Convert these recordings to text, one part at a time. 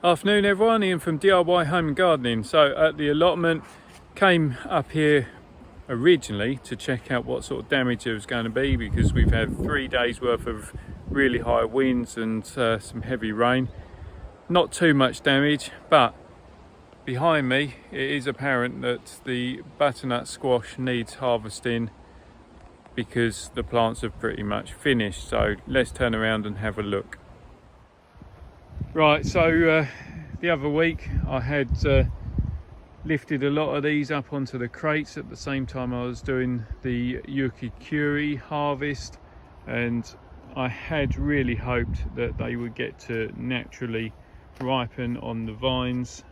Afternoon everyone, Ian from DIY Home and Gardening. So at the allotment, came up here originally to check out what sort of damage there was going to be, because we've had 3 days worth of really high winds and some heavy rain. Not too much damage, but behind me it is apparent that the butternut squash needs harvesting because the plants have pretty much finished. So let's turn around and have a look. Right, so the other week I had lifted a lot of these up onto the crates at the same time I was doing the Yukikuri harvest, and I had really hoped that they would get to naturally ripen on the vines,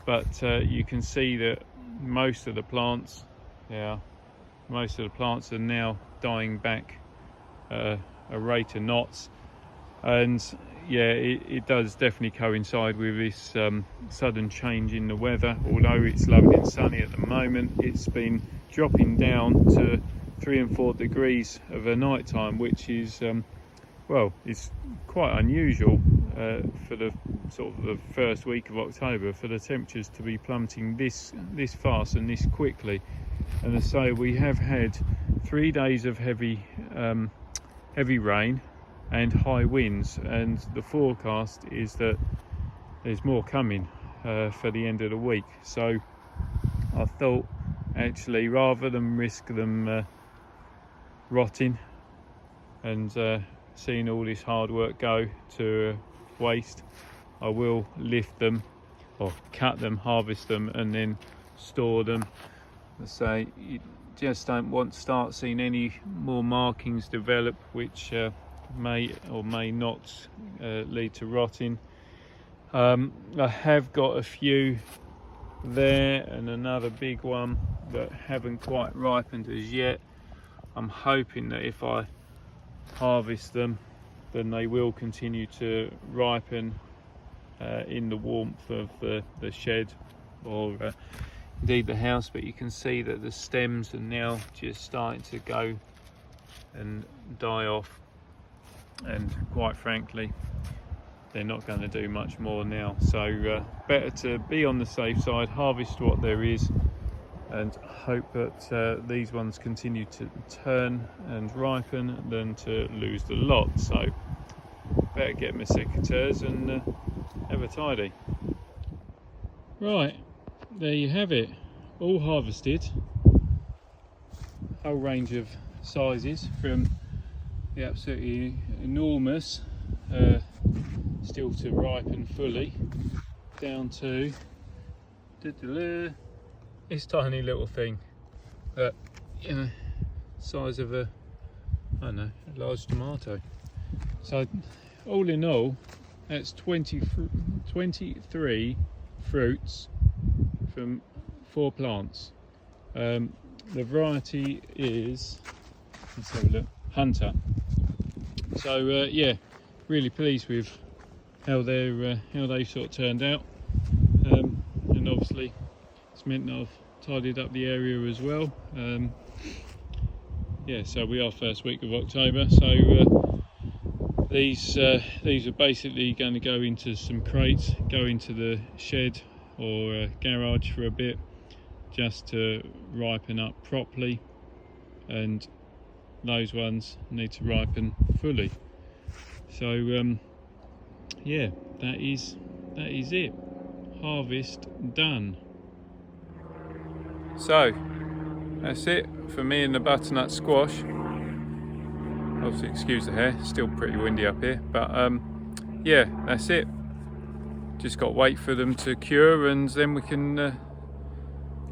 but you can see that most of the plants are now dying back a rate of knots. And yeah, it does definitely coincide with this sudden change in the weather. Although it's lovely and sunny at the moment, it's been dropping down to 3 and 4 degrees of a night time, which is well, it's quite unusual for the sort of the first week of October, for the temperatures to be plummeting this fast and this quickly. And so we have had 3 days of heavy rain and high winds, and the forecast is that there's more coming for the end of the week. So I thought, actually, rather than risk them rotting and seeing all this hard work go to waste, I will lift them, or cut them, harvest them, and then store them. So you just don't want to start seeing any more markings develop, which may or may not lead to rotting. I have got a few there and another big one that haven't quite ripened as yet. I'm hoping that if I harvest them, then they will continue to ripen in the warmth of the shed, or indeed the house. But you can see that the stems are now just starting to go and die off, and quite frankly they're not going to do much more now. So better to be on the safe side, harvest what there is, and hope that these ones continue to turn and ripen than to lose the lot. So better get my secateurs and have a tidy. Right, there you have it, all harvested. Whole range of sizes, from the absolutely enormous, still to ripen fully, down to this tiny little thing that, you know, size of a, I don't know, a large tomato. So all in all, that's 23 fruits from 4 plants. The variety is, let's have a look, Hunter. So yeah, really pleased with how they sort of turned out, and obviously it's meant that I've tidied up the area as well. Yeah, so we are first week of October, so these are basically going to go into some crates, go into the shed or garage for a bit, just to ripen up properly, and those ones need to ripen fully. So yeah, that is it. Harvest done. So that's it for me and the butternut squash. Obviously excuse the hair, still pretty windy up here, but yeah, that's it. Just got to wait for them to cure, and then we can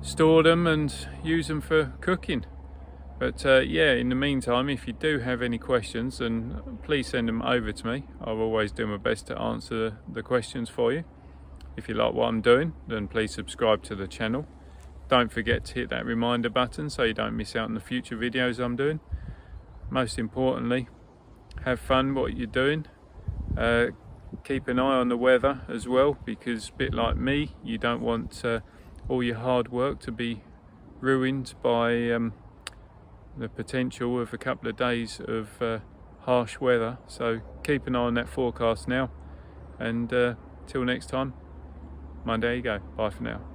store them and use them for cooking. But yeah, in the meantime, if you do have any questions, then please send them over to me. I'll always do my best to answer the questions for you. If you like what I'm doing, then please subscribe to the channel. Don't forget to hit that reminder button so you don't miss out on the future videos I'm doing. Most importantly, have fun what you're doing. Keep an eye on the weather as well, because a bit like me, you don't want all your hard work to be ruined by the potential of a couple of days of harsh weather. So keep an eye on that forecast now, and till next time, Monday you go. Bye for now.